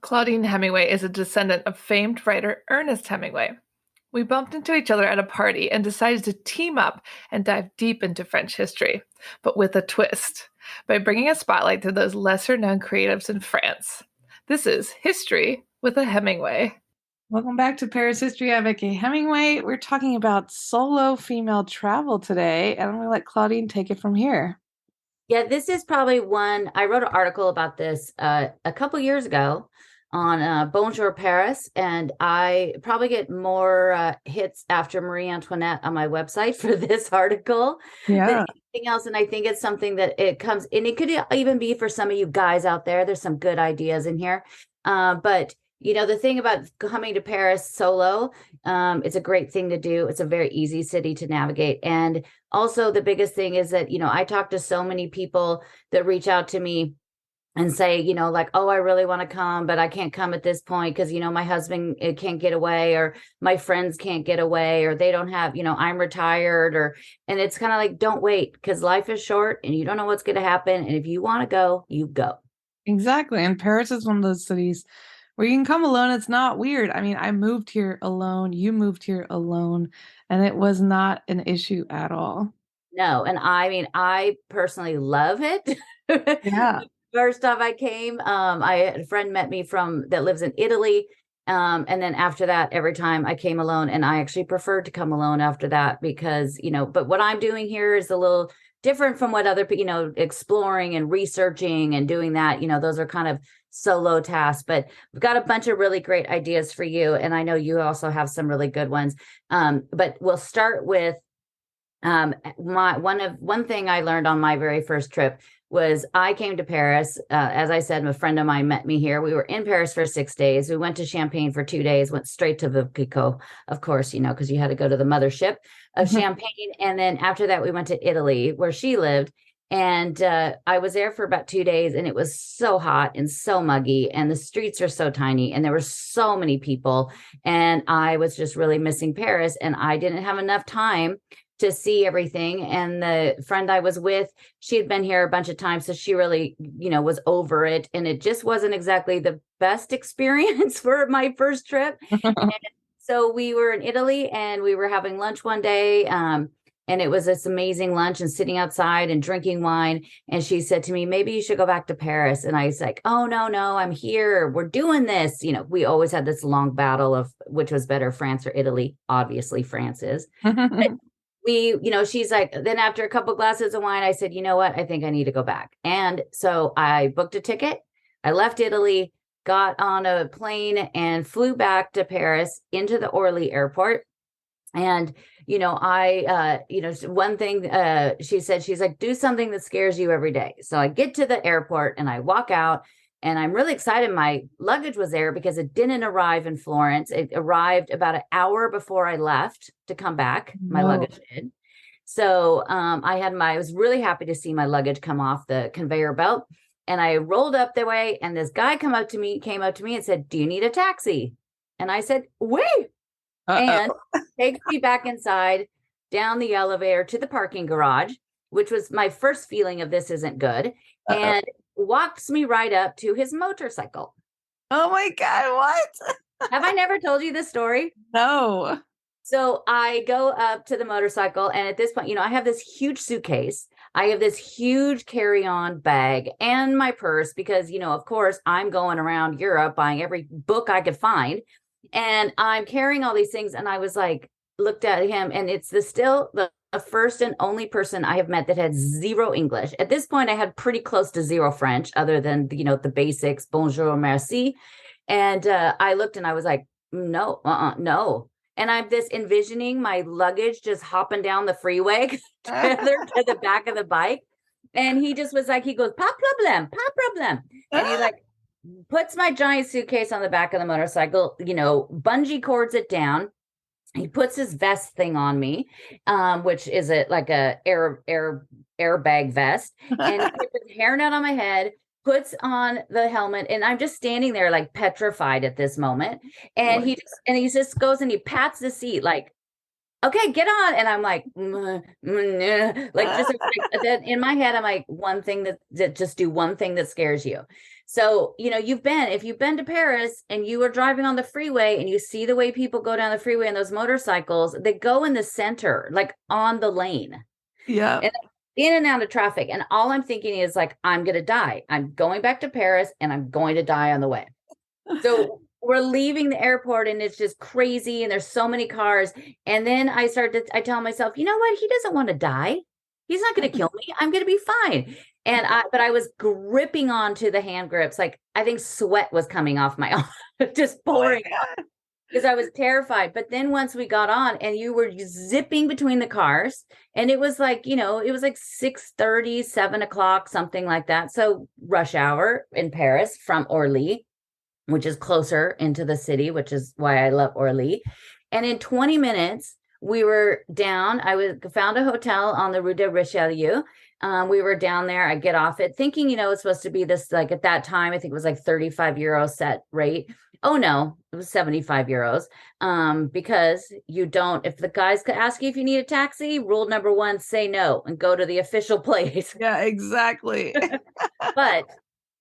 Claudine Hemingway is a descendant of famed writer Ernest Hemingway. We bumped into each other at a party and decided to team up and dive deep into French history, but with a twist, by bringing a spotlight to those lesser known creatives in France. This is History with a Hemingway. Welcome back to Paris History. Avec Hemingway. We're talking about solo female travel today, and I'm going to let Claudine take it from here. Yeah, this is probably one. I wrote an article about this a couple years ago on Bonjour Paris, and I probably get more hits after Marie Antoinette on my website for this article than anything else. And I think it's something that it comes, and it could even be for some of you guys out there. There's some good ideas in here. But the thing about coming to Paris solo, it's a great thing to do. It's a very easy city to navigate. And also the biggest thing is that, I talk to so many people that reach out to me and say, like, oh, I really want to come, but I can't come at this point because, my husband can't get away, or my friends can't get away, or they don't have, I'm retired, and it's kind of like, don't wait, because life is short and you don't know what's going to happen. And if you want to go, you go. Exactly. And Paris is one of those cities where you can come alone. It's not weird. I mean, I moved here alone. You moved here alone, and it was not an issue at all. No. And I mean, I personally love it. Yeah. First off, I came, I had a friend met me that lives in Italy. And then after that, every time I came alone, and I actually preferred to come alone after that because, but what I'm doing here is a little different from what other people, exploring and researching and doing that, those are kind of solo tasks, but we've got a bunch of really great ideas for you. And I know you also have some really good ones. But we'll start with one thing I learned on my very first trip was I came to Paris. As I said, a friend of mine met me here. We were in Paris for 6 days. We went to Champagne for 2 days, went straight to Vico, of course, because you had to go to the mothership of Champagne. And then after that, we went to Italy, where she lived. And I was there for about 2 days, and it was so hot and so muggy, and the streets are so tiny, and there were so many people. And I was just really missing Paris, and I didn't have enough time to see everything. And the friend I was with, she had been here a bunch of times, so she really, was over it. And it just wasn't exactly the best experience for my first trip. And so we were in Italy, and we were having lunch one day. And it was this amazing lunch and sitting outside and drinking wine. And she said to me, maybe you should go back to Paris. And I was like, oh, no, I'm here. We're doing this. We always had this long battle of which was better, France or Italy. Obviously, France is. But she's like, then after a couple glasses of wine, I said, you know what? I think I need to go back. And so I booked a ticket. I left Italy, got on a plane, and flew back to Paris into the Orly airport. And, one thing she said, she's like, do something that scares you every day. So I get to the airport and I walk out, and I'm really excited. My luggage was there because it didn't arrive in Florence. It arrived about an hour before I left to come back. My luggage did. So I was really happy to see my luggage come off the conveyor belt. And I rolled up the way, and this guy came up to me and said, do you need a taxi? And I said, wait. And takes me back inside, down the elevator to the parking garage, which was my first feeling of this isn't good, and walks me right up to his motorcycle. Oh my God, what? Have I never told you this story? No. So I go up to the motorcycle, and at this point, I have this huge suitcase. I have this huge carry-on bag and my purse because, of course, I'm going around Europe buying every book I could find. And I'm carrying all these things. And I was like, looked at him, and it's still the first and only person I have met that had zero English. At this point, I had pretty close to zero French, other than, the basics, bonjour, merci. And I looked, and I was like, no. And I'm envisioning my luggage just hopping down the freeway to the back of the bike. And he just was like, he goes, pas problem. And he puts my giant suitcase on the back of the motorcycle, bungee cords it down. He puts his vest thing on me, which is like a airbag vest, and he puts his hairnet on my head, puts on the helmet, and I'm just standing there like petrified at this moment. And he just goes and he pats the seat like, okay, get on. And I'm like, like just then in my head, I'm like, one thing that just do one thing that scares you. So, if you've been to Paris and you are driving on the freeway and you see the way people go down the freeway in those motorcycles, they go in the center, like on the lane. Yeah. And in and out of traffic. And all I'm thinking is like, I'm going to die. I'm going back to Paris and I'm going to die on the way. So we're leaving the airport and it's just crazy. And there's so many cars. And then I tell myself, you know what? He doesn't want to die. He's not going to kill me. I'm going to be fine. But I was gripping onto the hand grips. Like I think sweat was coming off my arm, just pouring out because I was terrified. But then once we got on and you were zipping between the cars and it was like, it was like 6:30, 7:00, something like that. So rush hour in Paris from Orly, which is closer into the city, which is why I love Orly. And in 20 minutes, we were down. Found a hotel on the Rue de Richelieu. We were down there. I get off it thinking, it's supposed to be this, like at that time, I think it was like 35 euro set rate. Oh no, it was 75 euros. Because if the guys could ask you if you need a taxi, rule number 1, say no and go to the official place. Yeah, exactly. But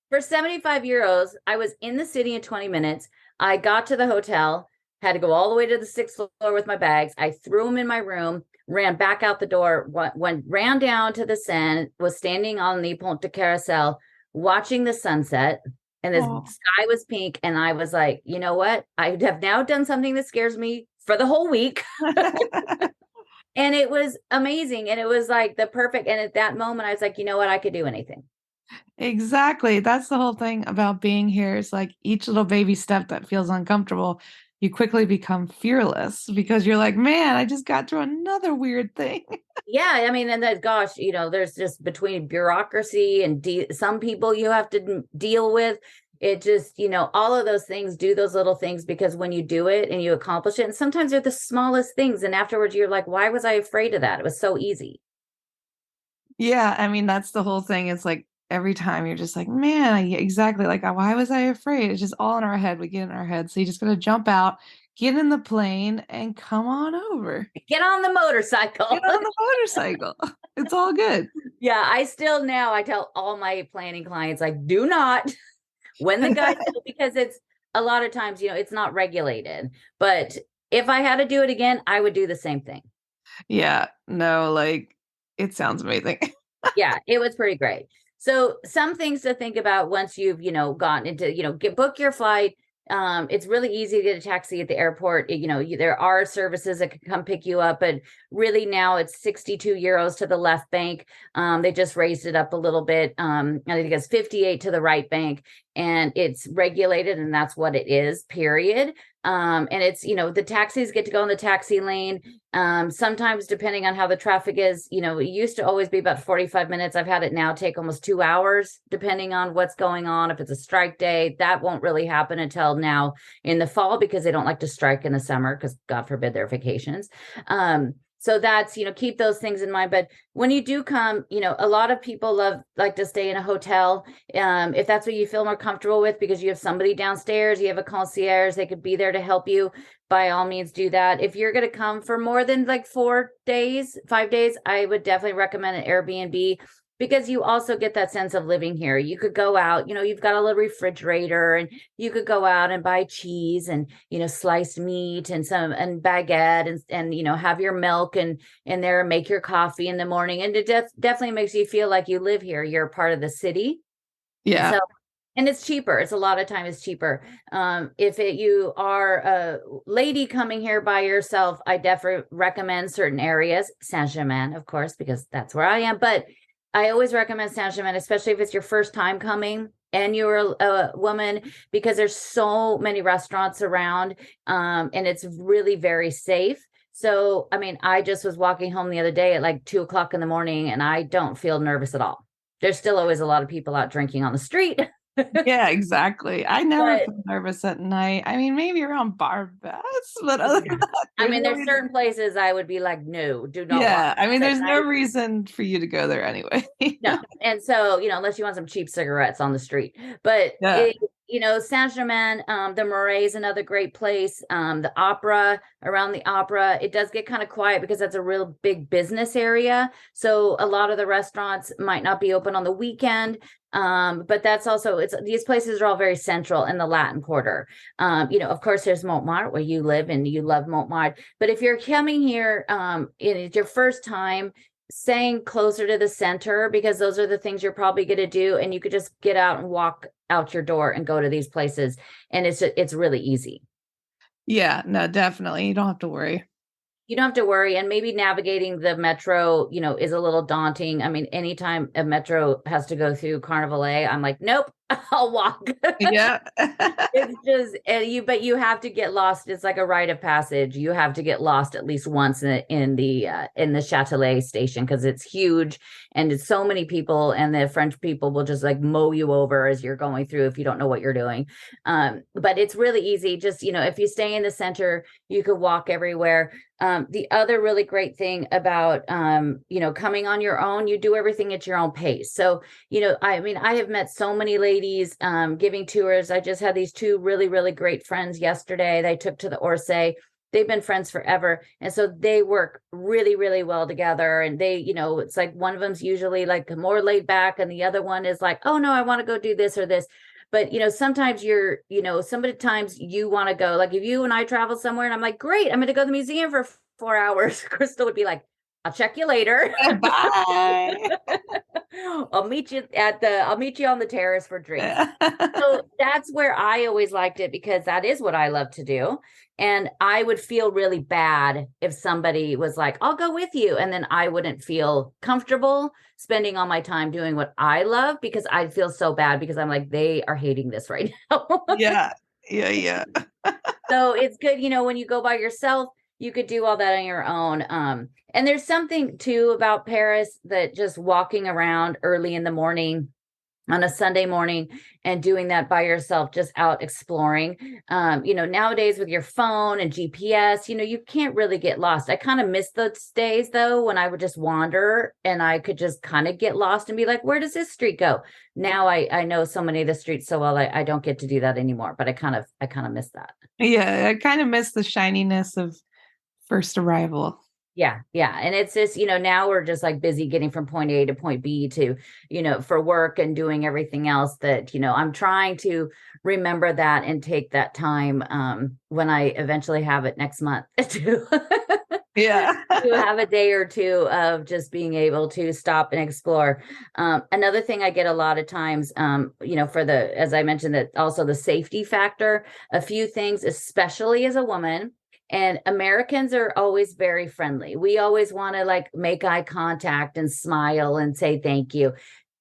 for 75 euros, I was in the city in 20 minutes. I got to the hotel, had to go all the way to the 6th floor with my bags. I threw them in my room, ran back out the door, ran down to the Seine, was standing on the Pont de Carousel, watching the sunset. And the sky was pink. And I was like, you know what? I have now done something that scares me for the whole week. And it was amazing. And it was like the perfect. And at that moment, I was like, you know what? I could do anything. Exactly. That's the whole thing about being here. Is like each little baby step that feels uncomfortable, you quickly become fearless because you're like, man, I just got through another weird thing. Yeah. I mean, and that, gosh, there's just between bureaucracy and some people you have to deal with. It just, all of those things, do those little things because when you do it and you accomplish it, and sometimes they're the smallest things. And afterwards you're like, why was I afraid of that? It was so easy. Yeah. I mean, that's the whole thing. It's like, every time you're just like, man, exactly. Like, why was I afraid? It's just all in our head. We get in our head. So you just got to jump out, get in the plane and come on over. Get on the motorcycle. Get on the motorcycle. It's all good. Yeah. I tell all my planning clients, like, do not when the guys, because it's a lot of times, it's not regulated, but if I had to do it again, I would do the same thing. Yeah, no, like it sounds amazing. Yeah, it was pretty great. So some things to think about once you've, gotten into, book your flight. It's really easy to get a taxi at the airport. There are services that can come pick you up, but really now it's 62 euros to the left bank. They just raised it up a little bit. I think it's 58 to the right bank, and it's regulated, and that's what it is, period. And it's, the taxis get to go in the taxi lane. Sometimes depending on how the traffic is, it used to always be about 45 minutes. I've had it now take almost 2 hours, depending on what's going on. If it's a strike day, that won't really happen until now in the fall because they don't like to strike in the summer because God forbid their vacations. So that's, keep those things in mind. But when you do come, a lot of people like to stay in a hotel. If that's what you feel more comfortable with, because you have somebody downstairs, you have a concierge, they could be there to help you. By all means, do that. If you're going to come for more than like 5 days, I would definitely recommend an Airbnb, because you also get that sense of living here. You could go out, you've got a little refrigerator, and you could go out and buy cheese and, sliced meat and baguette and have your milk and there, make your coffee in the morning. And it definitely makes you feel like you live here. You're a part of the city. Yeah. And it's cheaper. It's a lot of time it's cheaper. If you are a lady coming here by yourself, I definitely recommend certain areas. Saint-Germain, of course, because that's where I am. But I always recommend Saint-Germain, especially if it's your first time coming and you're a woman, because there's so many restaurants around, and it's really very safe. So, I mean, I just was walking home the other day at like 2:00 in the morning, and I don't feel nervous at all. There's still always a lot of people out drinking on the street. Yeah, exactly. I never feel nervous at night. I mean, maybe around Barbas, but other than that, there's certain places I would be like, no, do not. Yeah, I mean, there's no reason for you to go there anyway. No, and so unless you want some cheap cigarettes on the street, but Saint-Germain, the Marais is another great place. The opera, around the opera, it does get kind of quiet because that's a real big business area. So a lot of the restaurants might not be open on the weekend. But that's also, these places are all very central in the Latin Quarter. Of course, there's Montmartre where you live and you love Montmartre. But if you're coming here, it's your first time, staying closer to the center, because those are the things you're probably going to do, and you could just get out and walk out your door and go to these places, and it's really easy. Yeah, no, definitely. You don't have to worry. You don't have to worry, and maybe navigating the metro, is a little daunting. I mean, anytime a metro has to go through Carnival A, I'm like, nope, I'll walk. Yeah. It's just but you have to get lost. It's like a rite of passage. You have to get lost at least once in the Châtelet station, because it's huge and it's so many people, and the French people will just like mow you over as you're going through if you don't know what you're doing. But it's really easy. Just, if you stay in the center, you could walk everywhere. The other really great thing about, coming on your own, you do everything at your own pace. So, I have met so many ladies giving tours. I just had these two really, really great friends yesterday. They took to the Orsay. They've been friends forever. And so they work really, really well together. And they, it's like one of them's usually like more laid back, and the other one is like, oh no, I want to go do this or this. But, sometimes sometimes you want to go, like if you and I travel somewhere and I'm like, great, I'm going to go to the museum for 4 hours. Crystal would be like, I'll check you later. Bye. I'll meet you on the terrace for drinks. So that's where I always liked it, because that is what I love to do. And I would feel really bad if somebody was like, I'll go with you. And then I wouldn't feel comfortable spending all my time doing what I love, because I'd feel so bad, because I'm like, they are hating this right now. Yeah. Yeah. So it's good, when you go by yourself, you could do all that on your own. And there's something too about Paris, that just walking around early in the morning on a Sunday morning and doing that by yourself, just out exploring. Nowadays with your phone and GPS, you can't really get lost. I kind of miss those days though, when I would just wander and I could just kind of get lost and be like, where does this street go? Now I know so many of the streets so well, I don't get to do that anymore, but I kind of miss that. Yeah. I kind of miss the shininess of first arrival. Yeah. And it's just, now we're just like busy getting from point A to point B to, for work and doing everything else that, I'm trying to remember that and take that time when I eventually have it next month to have a day or two of just being able to stop and explore. Another thing I get a lot of times, as I mentioned, that also the safety factor, a few things, especially as a woman. And Americans are always very friendly. We always want to like make eye contact and smile and say thank you.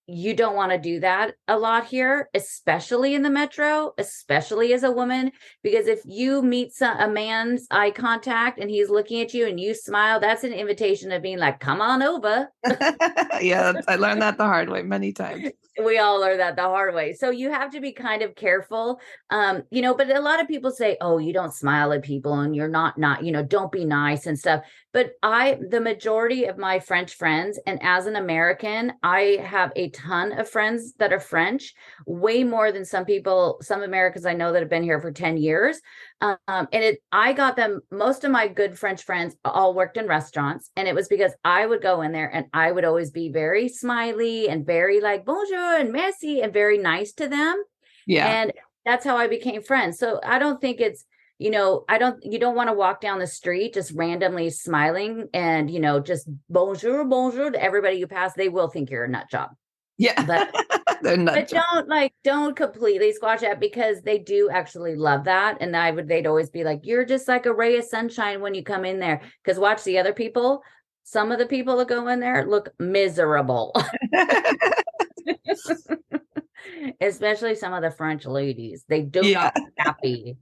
You don't want to do that a lot here, especially in the metro, especially as a woman, because if you meet a man's eye contact and he's looking at you and you smile, that's an invitation of being like, come on over. Yeah, I learned that the hard way many times. We all learn that the hard way. So you have to be kind of careful, but a lot of people say, oh, you don't smile at people and you're not, don't be nice and stuff. But the majority of my French friends, and as an American, I have a ton of friends that are French, way more than some Americans I know that have been here for 10 years. I got them, most of my good French friends all worked in restaurants. And it was because I would go in there and I would always be very smiley and very like, bonjour and merci, and very nice to them. Yeah. And that's how I became friends. So I don't think it's, you don't want to walk down the street just randomly smiling and, just bonjour to everybody you pass. They will think you're a nut job. Yeah. But don't completely squash that, because they do actually love that. And they'd always be like, you're just like a ray of sunshine when you come in there. Because watch the other people. Some of the people that go in there look miserable. Especially some of the French ladies. They do not look happy.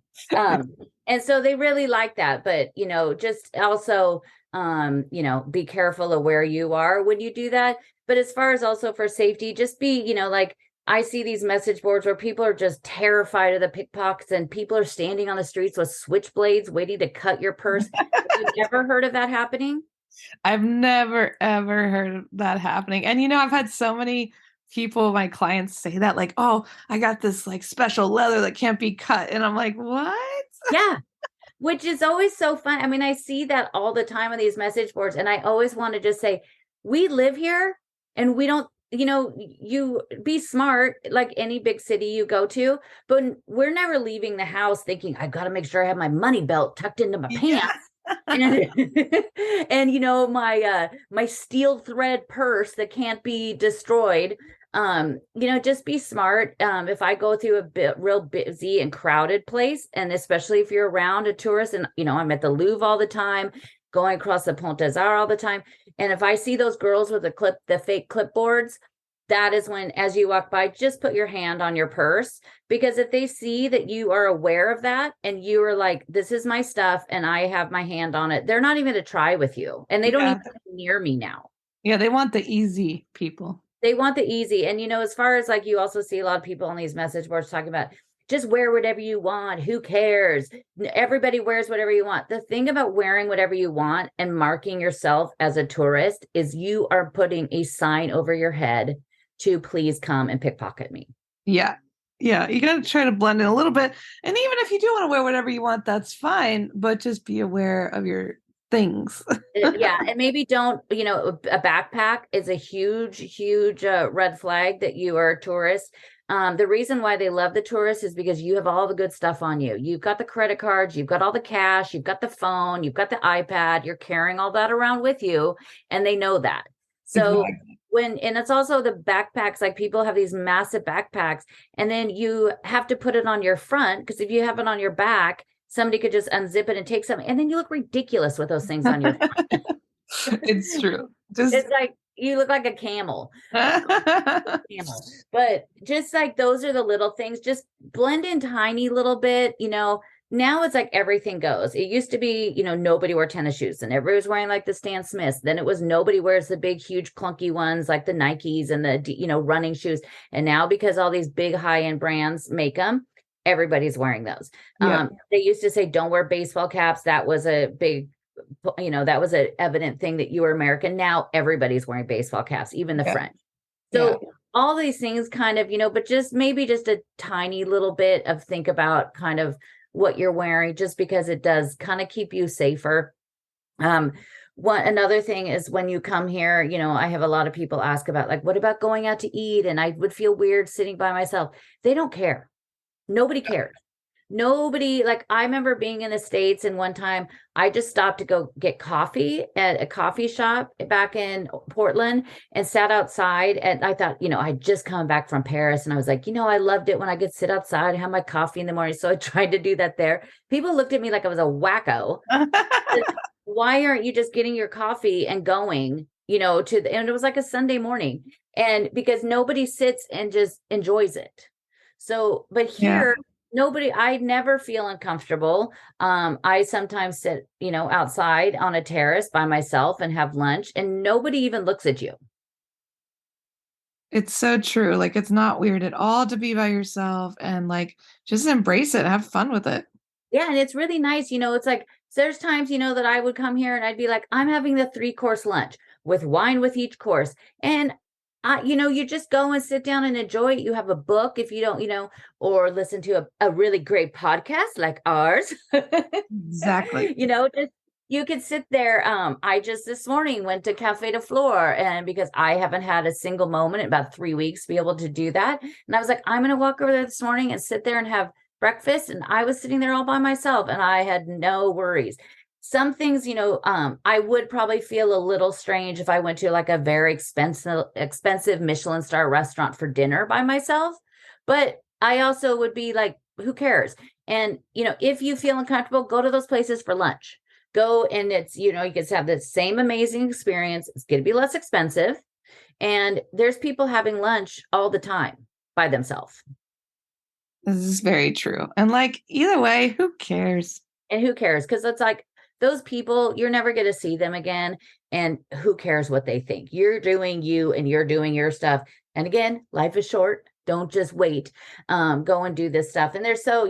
And so they really like that. But, just also, be careful of where you are when you do that. But as far as also for safety, just be, like I see these message boards where people are just terrified of the pickpockets and people are standing on the streets with switchblades waiting to cut your purse. Have you ever heard of that happening? I've never, ever heard of that happening. And, I've had so many people, my clients say that like, oh, I got this like special leather that can't be cut. And I'm like, what? Yeah. Which is always so fun. I mean, I see that all the time on these message boards, and I always want to just say, we live here and we don't, you be smart like any big city you go to, but we're never leaving the house thinking, I've got to make sure I have my money belt tucked into my pants. And, my steel thread purse that can't be destroyed. Just be smart. If I go through real busy and crowded place, and especially if you're around a tourist, and I'm at the Louvre all the time, going across the Pont des Arts all the time, and if I see those girls with the fake clipboards, that is when, as you walk by, just put your hand on your purse, because if they see that you are aware of that and you are like, this is my stuff and I have my hand on it, they're not even going to try with you, and they don't even come near me now. Yeah, they want the easy people. They want the easy. And, as far as like, you also see a lot of people on these message boards talking about just wear whatever you want. Who cares? Everybody wears whatever you want. The thing about wearing whatever you want and marking yourself as a tourist is you are putting a sign over your head to please come and pickpocket me. Yeah. Yeah. You got to try to blend in a little bit. And even if you do want to wear whatever you want, that's fine. But just be aware of your things. Yeah. And maybe don't, a backpack is a huge red flag that you are a tourist. The reason why they love the tourists is because you have all the good stuff on you. You've got the credit cards, you've got all the cash, you've got the phone, you've got the iPad, you're carrying all that around with you, and they know that. So and it's also the backpacks, like people have these massive backpacks, and then you have to put it on your front, because if you have it on your back, somebody could just unzip it and take some, and then you look ridiculous with those things on your front. It's true. It's like you look like a camel. But just like, those are the little things, just blend in tiny little bit. Now it's like everything goes. It used to be, nobody wore tennis shoes and everybody was wearing like the Stan Smiths. Then it was nobody wears the big, huge, clunky ones like the Nikes and the, running shoes. And now, because all these big high-end brands make them, everybody's wearing those. Yeah. They used to say, don't wear baseball caps. That was a big, that was an evident thing that you were American. Now everybody's wearing baseball caps, even the French. So all these things kind of, but just maybe just a tiny little bit of think about kind of what you're wearing, just because it does kind of keep you safer. Another thing is, when you come here, I have a lot of people ask about like, what about going out to eat? And I would feel weird sitting by myself. They don't care. Nobody cares. Nobody, like, I remember being in the States, and one time I just stopped to go get coffee at a coffee shop back in Portland and sat outside. And I thought, I'd just come back from Paris, and I was like, I loved it when I could sit outside and have my coffee in the morning. So I tried to do that there. People looked at me like I was a wacko. Why aren't you just getting your coffee and going, and it was like a Sunday morning, and because nobody sits and just enjoys it. So, but here, I never feel uncomfortable. I sometimes sit, outside on a terrace by myself and have lunch, and nobody even looks at you. It's so true. Like, it's not weird at all to be by yourself, and like, just embrace it, have fun with it. Yeah. And it's really nice. It's like, there's times, that I would come here and I'd be like, I'm having the 3-course lunch with wine with each course. And you just go and sit down and enjoy it. You have a book if you don't, or listen to a really great podcast like ours. Exactly. Just, you could sit there. I just this morning went to Cafe de Flore, and because I haven't had a single moment in about 3 weeks to be able to do that. And I was like, I'm going to walk over there this morning and sit there and have breakfast. And I was sitting there all by myself, and I had no worries. Some things, I would probably feel a little strange if I went to like a very expensive Michelin star restaurant for dinner by myself. But I also would be like, who cares? And, if you feel uncomfortable, go to those places for lunch. Go, and it's, you can have the same amazing experience. It's going to be less expensive. And there's people having lunch all the time by themselves. This is very true. And like, either way, who cares? And who cares? Because it's like, those people, you're never going to see them again. And who cares what they think? You're doing you, and you're doing your stuff. And again, life is short. Don't just wait. Go and do this stuff. And there's so,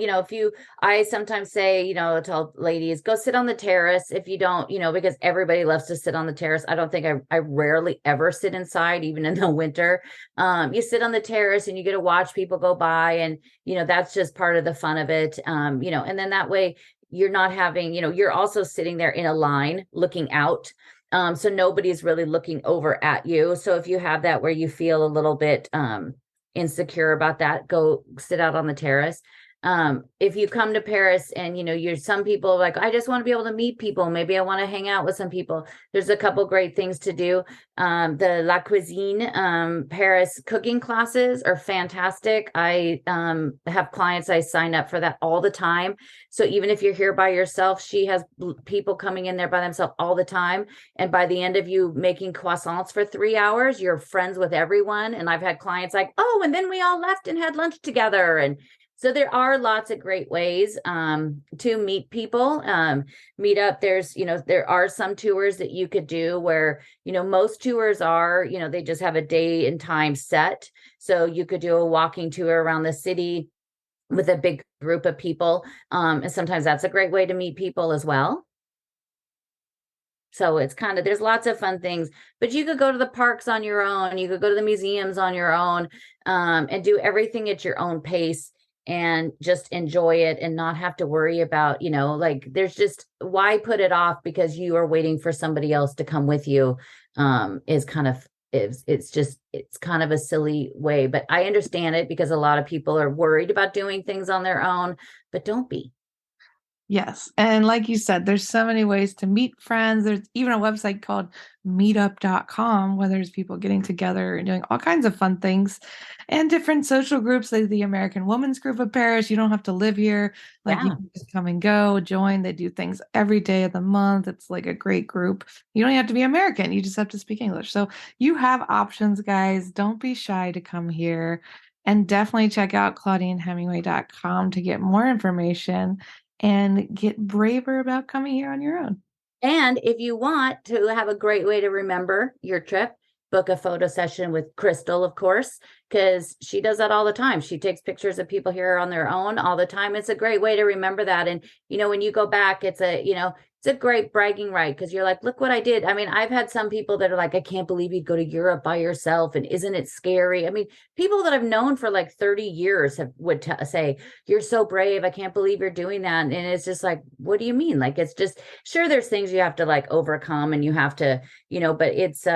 I sometimes say, tell ladies, go sit on the terrace if you don't, because everybody loves to sit on the terrace. I don't think I rarely ever sit inside, even in the winter. You sit on the terrace and you get to watch people go by, and, that's just part of the fun of it. And then that way you're not having, you're also sitting there in a line looking out. So nobody's really looking over at you. So if you have that where you feel a little bit insecure about that, go sit out on the terrace. If you come to Paris and you're some people like, I just want to be able to meet people, maybe I want to hang out with some people, there's a couple great things to do. The La Cuisine Paris cooking classes are fantastic. I have clients, I sign up for that all the time. So even if you're here by yourself, she has people coming in there by themselves all the time. And by the end of you making croissants for 3 hours, you're friends with everyone. And I've had clients like, oh, and then we all left and had lunch together. And so there are lots of great ways to meet people, meet up. There are some tours that you could do where, most tours are, they just have a day and time set. So you could do a walking tour around the city with a big group of people. And sometimes that's a great way to meet people as well. So it's there's lots of fun things, but you could go to the parks on your own. You could go to the museums on your own, and do everything at your own pace. And just enjoy it and not have to worry about, there's just, why put it off because you are waiting for somebody else to come with you, it's kind of a silly way, but I understand it because a lot of people are worried about doing things on their own, but don't be. Yes. And like you said, there's so many ways to meet friends. There's even a website called meetup.com where there's people getting together and doing all kinds of fun things, and different social groups like the American Women's Group of Paris. You don't have to live here. Like you can just come and go, join. They do things every day of the month. It's like a great group. You don't have to be American. You just have to speak English. So you have options, guys. Don't be shy to come here. And definitely check out ClaudineHemingway.com to get more information and get braver about coming here on your own. And if you want to have a great way to remember your trip, book a photo session with Crystal, of course, because she does that all the time. She takes pictures of people here on their own all the time. It's a great way to remember that. And, when you go back, it's a great bragging right, because you're like, look what I did. I mean, I've had some people that are like, I can't believe you'd go to Europe by yourself. And isn't it scary? I mean, people that I've known for like 30 years would say, you're so brave. I can't believe you're doing that. And it's just like, what do you mean? Like, it's just, sure, there's things you have to like overcome and you have to, but it's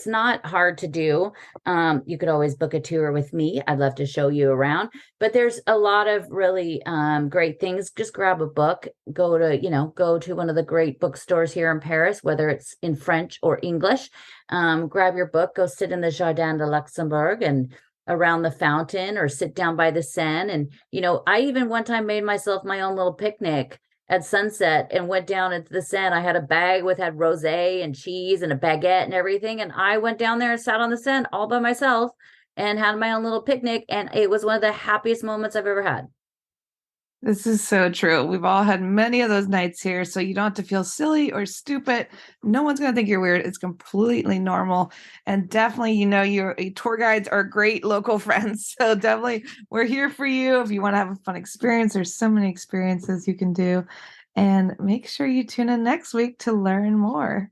not hard to do. You could always book a tour with me. I'd love to show you around, but there's a lot of really great things. Just grab a book, go to one of the great bookstores here in Paris, whether it's in French or English. Grab your book, go sit in the Jardin de Luxembourg and around the fountain, or sit down by the Seine. And, I even one time made myself my own little picnic at sunset and went down into the Seine. I had a bag had rosé and cheese and a baguette and everything. And I went down there and sat on the Seine all by myself and had my own little picnic. And it was one of the happiest moments I've ever had. This is so true. We've all had many of those nights here, so you don't have to feel silly or stupid. No one's going to think you're weird. It's completely normal. And definitely, your tour guides are great local friends. So definitely, we're here for you. If you want to have a fun experience, there's so many experiences you can do. And make sure you tune in next week to learn more.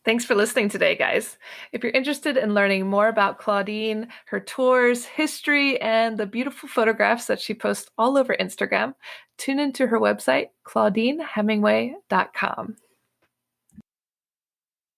Thanks for listening today, guys. If you're interested in learning more about Claudine, her tours, history, and the beautiful photographs that she posts all over Instagram, tune into her website, ClaudineHemingway.com.